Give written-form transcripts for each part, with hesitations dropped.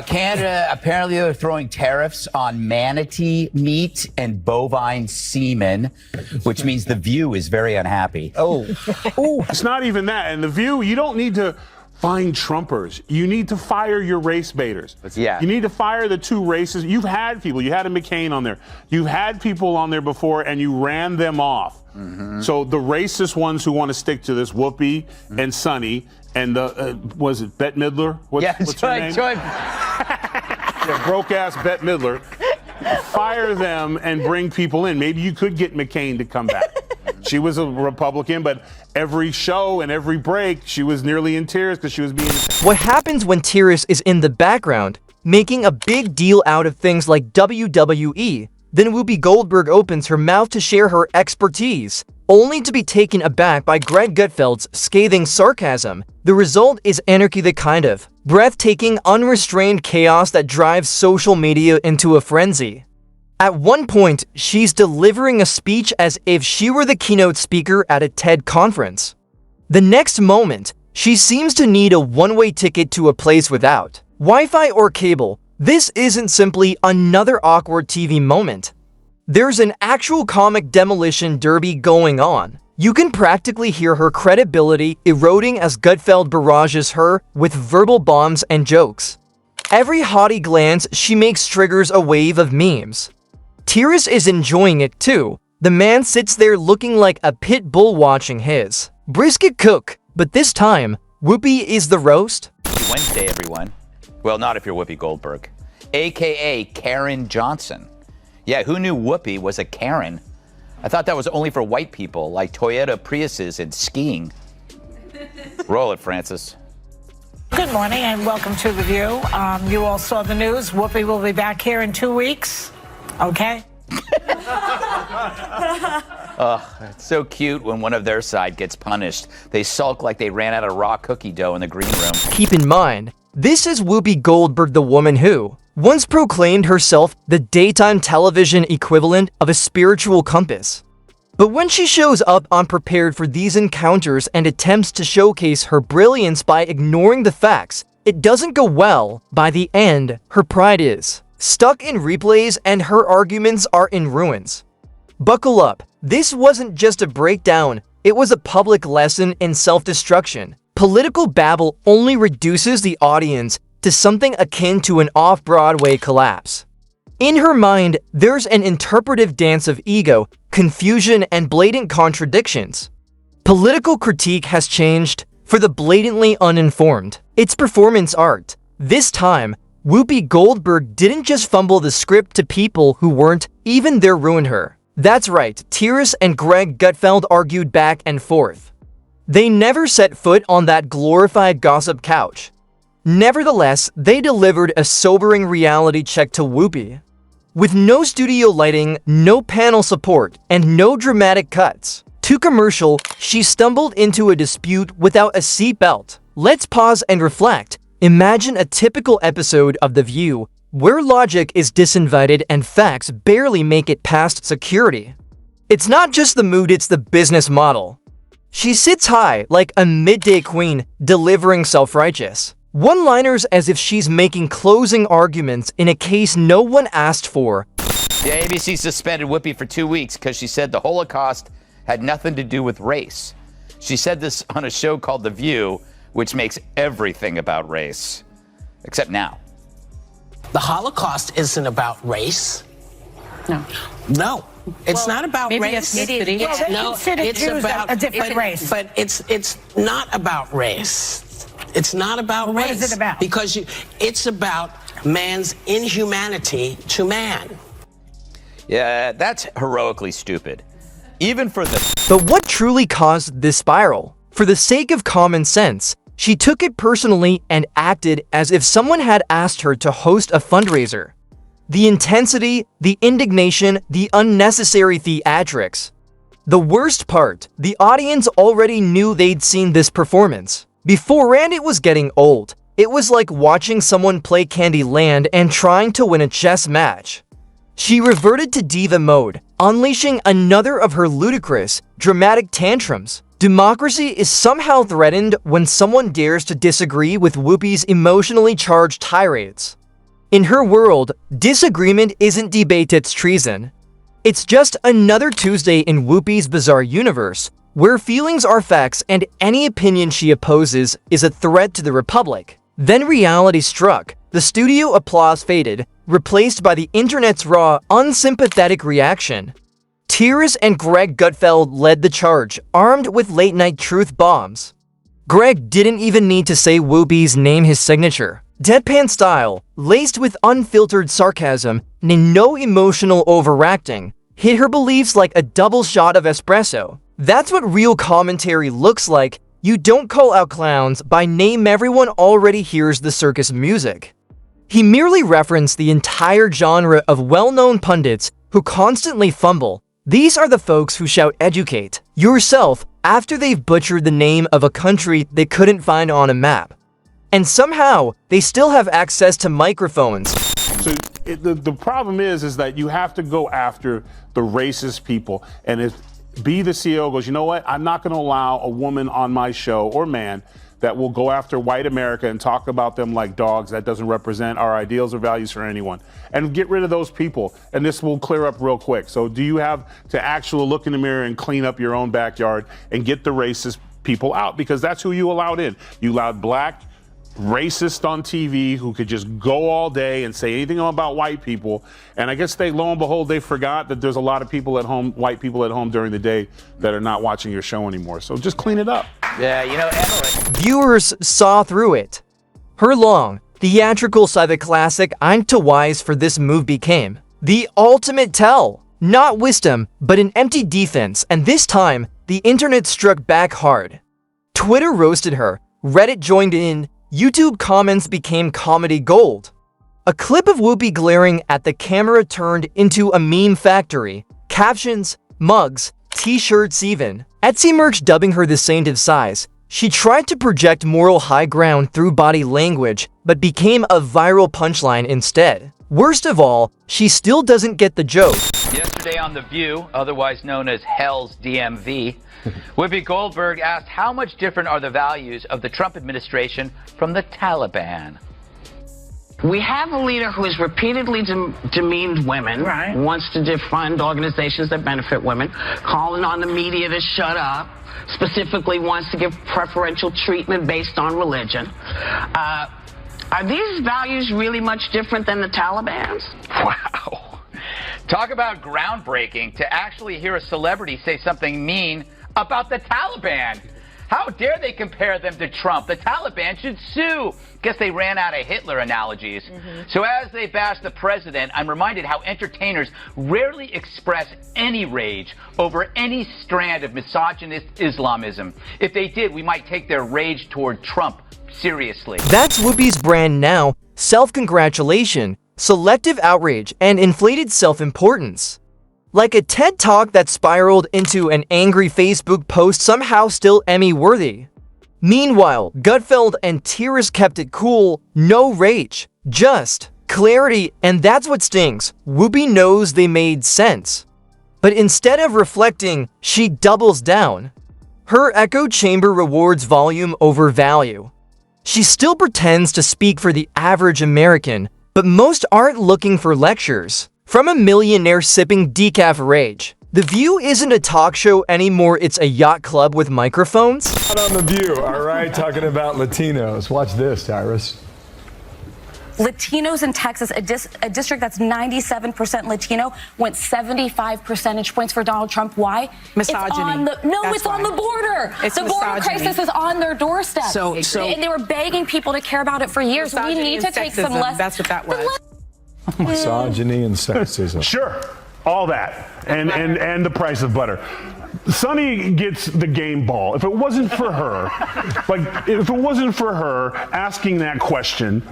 Canada, apparently they're throwing tariffs on manatee meat and bovine semen, which means The View is very unhappy. Oh, it's not even that. And The View, you don't need to find Trumpers. You need to fire your race baiters. Yeah. You need to fire the two races. You've had people. You had a McCain on there. You've had people on there before, and you ran them off. Mm-hmm. So the racist ones who want to stick to this, Whoopi and Sonny, and the, was it Bette Midler? What's her name? Yeah, broke-ass Bette Midler. Fire them and bring people in. Maybe you could get McCain to come back. She was a Republican, but every show and every break, she was nearly in tears because she was being... What happens when Tyrus is in the background, making a big deal out of things like WWE? Then Whoopi Goldberg opens her mouth to share her expertise, only to be taken aback by Greg Gutfeld's scathing sarcasm. The result is anarchy, the kind of breathtaking, unrestrained chaos that drives social media into a frenzy. At one point, she's delivering a speech as if she were the keynote speaker at a TED conference. The next moment, she seems to need a one-way ticket to a place without Wi-Fi or cable. This isn't simply another awkward TV moment. There's an actual comic demolition derby going on. You can practically hear her credibility eroding as Gutfeld barrages her with verbal bombs and jokes. Every haughty glance she makes triggers a wave of memes. Tyrus is enjoying it too. The man sits there looking like a pit bull watching his brisket cook, but this time, Whoopi is the roast. Happy Wednesday, everyone. Well, not if you're Whoopi Goldberg, a.k.a. Karen Johnson. Yeah, who knew Whoopi was a Karen? I thought that was only for white people, like Toyota Priuses and skiing. Roll it, Francis. Good morning and welcome to The View. You all saw the news. Whoopi will be back here in 2 weeks. Okay? It's so cute when one of their side gets punished. They sulk like they ran out of raw cookie dough in the green room. Keep in mind, this is Whoopi Goldberg, the woman who once proclaimed herself the daytime television equivalent of a spiritual compass. But when she shows up unprepared for these encounters and attempts to showcase her brilliance by ignoring the facts, it doesn't go well. By the end, her pride is stuck in replays and her arguments are in ruins. Buckle up. This wasn't just a breakdown, it was a public lesson in self-destruction. Political babble only reduces the audience to something akin to an off-Broadway collapse. In her mind, there's an interpretive dance of ego, confusion, and blatant contradictions. Political critique has changed for the blatantly uninformed. It's performance art. This time, Whoopi Goldberg didn't just fumble the script to people who weren't even there ruin her. That's right, Tyrus and Greg Gutfeld argued back and forth. They never set foot on that glorified gossip couch. Nevertheless, they delivered a sobering reality check to Whoopi. With no studio lighting, no panel support, and no dramatic cuts to commercial, she stumbled into a dispute without a seatbelt. Let's pause and reflect. Imagine a typical episode of The View, where logic is disinvited and facts barely make it past security. It's not just the mood, it's the business model. She sits high like a midday queen, delivering self-righteous one-liners as if she's making closing arguments in a case no one asked for. Yeah, ABC suspended Whoopi for 2 weeks because she said the Holocaust had nothing to do with race. She said this on a show called The View, which makes everything about race. Except now. The Holocaust isn't about race. No. It's not about race. It's about a different race. But it's not about race. It's not about race. What is it about? Because it's about man's inhumanity to man. Yeah, that's heroically stupid. Even for the... But what truly caused this spiral? For the sake of common sense, she took it personally and acted as if someone had asked her to host a fundraiser. The intensity, the indignation, the unnecessary theatrics. The worst part, the audience already knew they'd seen this performance before and it was getting old. It was like watching someone play Candyland and trying to win a chess match. She reverted to diva mode, unleashing another of her ludicrous, dramatic tantrums. Democracy is somehow threatened when someone dares to disagree with Whoopi's emotionally charged tirades. In her world, disagreement isn't debate, it's treason. It's just another Tuesday in Whoopi's bizarre universe, where feelings are facts and any opinion she opposes is a threat to the Republic. Then reality struck. The studio applause faded, replaced by the internet's raw, unsympathetic reaction. Tyrus and Greg Gutfeld led the charge, armed with late-night truth bombs. Greg didn't even need to say Whoopi's name his signature. Deadpan style, laced with unfiltered sarcasm and no emotional overacting, hit her beliefs like a double shot of espresso. That's what real commentary looks like. You don't call out clowns by name, everyone already hears the circus music. He merely referenced the entire genre of well-known pundits who constantly fumble. These are the folks who shout educate yourself after they've butchered the name of a country they couldn't find on a map. And somehow, they still have access to microphones. So the problem is that you have to go after the racist people. And if the CEO goes, you know what, I'm not going to allow a woman on my show or man that will go after white America and talk about them like dogs. That doesn't represent our ideals or values for anyone. And get rid of those people. And this will clear up real quick. So do you have to actually look in the mirror and clean up your own backyard and get the racist people out? Because that's who you allowed in. You allowed black racist on TV who could just go all day and say anything about white people. And I guess lo and behold, they forgot that there's a lot of people at home, white people at home during the day that are not watching your show anymore. So just clean it up. Yeah, you know, Emily. Viewers saw through it. Her long, theatrical side of the classic I'm too wise for this move became the ultimate tell. Not wisdom, but an empty defense, and this time, the internet struck back hard. Twitter roasted her, Reddit joined in, YouTube comments became comedy gold. A clip of Whoopi glaring at the camera turned into a meme factory. Captions, mugs, t-shirts even. Etsy merch dubbing her the saint of size. She tried to project moral high ground through body language, but became a viral punchline instead. Worst of all, she still doesn't get the joke. Yesterday on The View, otherwise known as Hell's DMV, Whoopi Goldberg asked how much different are the values of the Trump administration from the Taliban. We have a leader who has repeatedly demeaned women, Right. wants to defund organizations that benefit women, calling on the media to shut up, specifically wants to give preferential treatment based on religion. Are these values really much different than the Taliban's? Wow. Talk about groundbreaking to actually hear a celebrity say something mean about the Taliban. How dare they compare them to Trump? The Taliban should sue. Guess they ran out of Hitler analogies. So as they bash the president, I'm reminded how entertainers rarely express any rage over any strand of misogynist Islamism. If they did, we might take their rage toward Trump seriously. That's Whoopi's brand now, self-congratulation, selective outrage, and inflated self-importance. Like a TED Talk that spiraled into an angry Facebook post somehow still Emmy-worthy. Meanwhile, Gutfeld and Tyrus kept it cool, no rage, just clarity, and that's what stings. Whoopi knows they made sense. But instead of reflecting, she doubles down. Her echo chamber rewards volume over value. She still pretends to speak for the average American, but most aren't looking for lectures. From a millionaire sipping decaf rage. The View isn't a talk show anymore, it's a yacht club with microphones. Out on The View, all right, talking about Latinos. Watch this, Tyrus. Latinos in Texas, a district that's 97% Latino, went 75 percentage points for Donald Trump. Why? Misogyny. It's on the border. It's the border misogyny. crisis is on their doorstep. So- and they were begging people to care about it for years. We Misogyny need to and take some sexism. lessons. That's what that was. Misogyny and sexism. Sure, all that, and the price of butter. Sonny gets the game ball. If it wasn't for her, asking that question,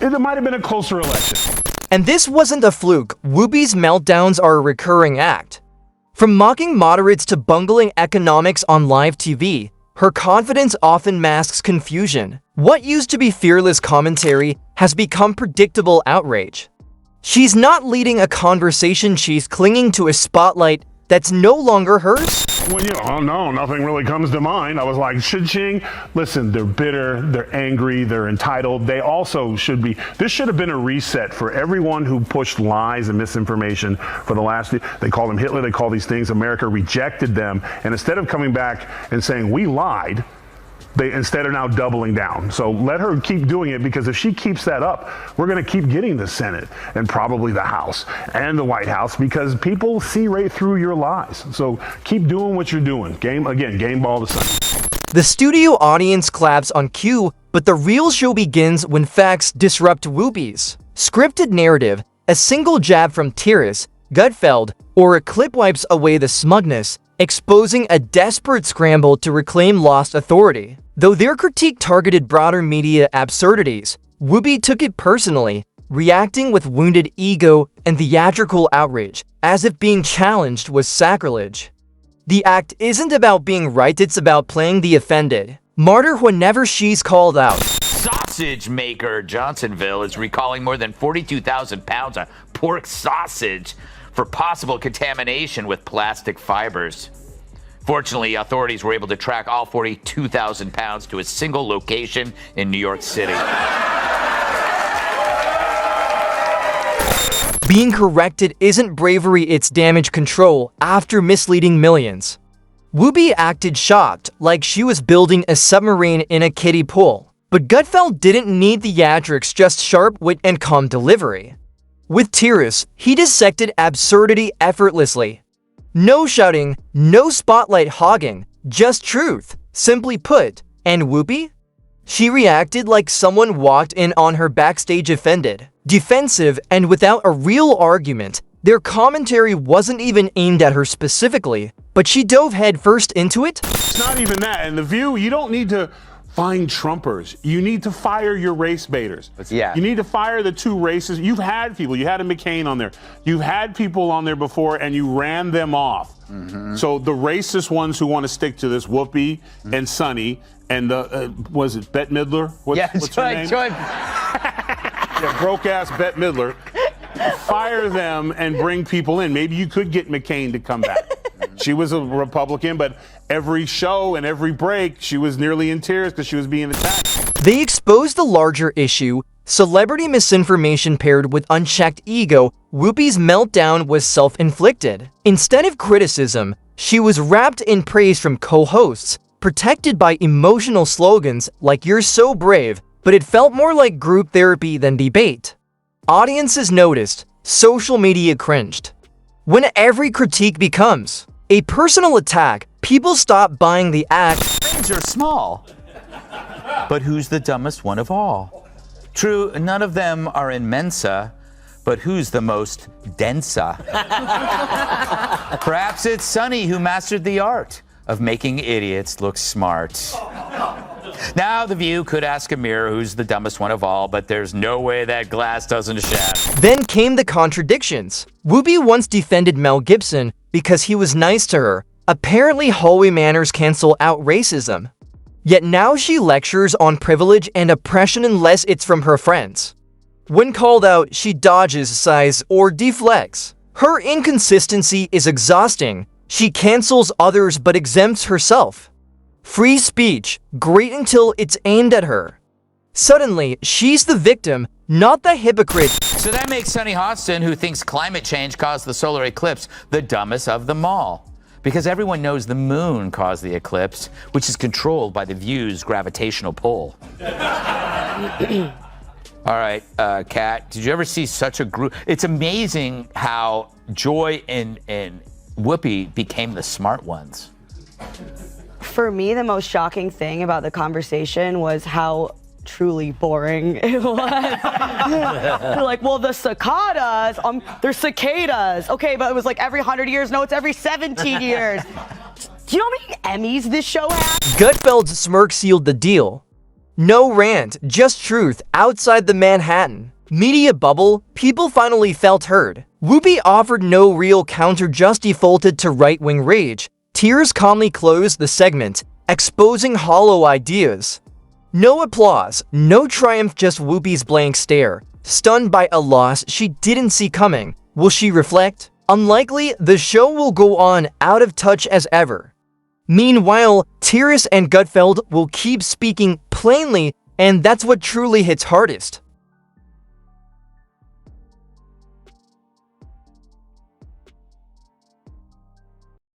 it might have been a closer election. And this wasn't a fluke. Whoopi's meltdowns are a recurring act. From mocking moderates to bungling economics on live TV, her confidence often masks confusion. What used to be fearless commentary has become predictable outrage. She's not leading a conversation, she's clinging to a spotlight that's no longer hers. When oh no, nothing really comes to mind. I was like, cha-ching. Listen, they're bitter, they're angry, they're entitled. They also should be. This should have been a reset for everyone who pushed lies and misinformation for the last. They call them Hitler. They call these things. America rejected them, and instead of coming back and saying we lied, they instead are now doubling down. So let her keep doing it, because if she keeps that up, we're going to keep getting the Senate and probably the House and the White House, because people see right through your lies. So keep doing what you're doing. Game ball to Sunny. The studio audience claps on cue, but the real show begins when facts disrupt Whoopi's scripted narrative. A single jab from Tyrus, Gutfeld, or a clip wipes away the smugness, exposing a desperate scramble to reclaim lost authority. Though their critique targeted broader media absurdities, Whoopi took it personally, reacting with wounded ego and theatrical outrage, as if being challenged was sacrilege. The act isn't about being right, it's about playing the offended martyr whenever she's called out. Sausage maker Johnsonville is recalling more than 42,000 pounds of pork sausage for possible contamination with plastic fibers. Fortunately, authorities were able to track all 42,000 pounds to a single location in New York City. Being corrected isn't bravery, it's damage control after misleading millions. Whoopi acted shocked, like she was building a submarine in a kiddie pool. But Gutfeld didn't need theatrics, just sharp wit and calm delivery. With Tyrus, he dissected absurdity effortlessly. No shouting, no spotlight hogging, just truth, simply put. And Whoopi? She reacted like someone walked in on her backstage offended, defensive, and without a real argument. Their commentary wasn't even aimed at her specifically, but she dove headfirst into it. It's not even that. In The View, you don't need to find Trumpers. You need to fire your race baiters. Yeah. You need to fire the two races. You've had people. You had a McCain on there. You've had people on there before, and you ran them off. So the racist ones who want to stick to this, Whoopi and Sonny, and the, was it Bette Midler? What's her name? Yeah, broke-ass Bette Midler. Fire them and bring people in. Maybe you could get McCain to come back. She was a Republican, but every show and every break, she was nearly in tears because she was being attacked. They exposed the larger issue, celebrity misinformation paired with unchecked ego. Whoopi's meltdown was self-inflicted. Instead of criticism, she was wrapped in praise from co-hosts, protected by emotional slogans like "You're so brave," but it felt more like group therapy than debate. Audiences noticed, social media cringed. When every critique becomes a personal attack, people stop buying the act. Brains are small. But who's the dumbest one of all? True, none of them are in Mensa, but who's the most densa? Perhaps it's Sonny who mastered the art of making idiots look smart. Now, The View could ask a mirror who's the dumbest one of all, but there's no way that glass doesn't shatter. Then came the contradictions. Whoopi once defended Mel Gibson because he was nice to her. Apparently, hallway manners cancel out racism. Yet now she lectures on privilege and oppression unless it's from her friends. When called out, she dodges, sighs, or deflects. Her inconsistency is exhausting. She cancels others but exempts herself. Free speech, great until it's aimed at her. Suddenly, she's the victim, not the hypocrite. So that makes Sonny Hostin, who thinks climate change caused the solar eclipse, the dumbest of them all. Because everyone knows the moon caused the eclipse, which is controlled by The View's gravitational pull. All right, Kat, did you ever see such a group? It's amazing how Joy and Whoopi became the smart ones. For me, the most shocking thing about the conversation was how truly boring it was. They're like, well, the cicadas, they're cicadas. Okay, but it was like every 100 years. No, it's every 17 years. Do you know how many Emmys this show has? Gutfeld's smirk sealed the deal. No rant, just truth outside the Manhattan media bubble. People finally felt heard. Whoopi offered no real counter, just defaulted to right-wing rage. Tears calmly closed the segment, exposing hollow ideas. No applause, no triumph, just Whoopi's blank stare, stunned by a loss she didn't see coming. Will she reflect? Unlikely. The show will go on, out of touch as ever. Meanwhile, Tyrus and Gutfeld will keep speaking plainly, and that's what truly hits hardest.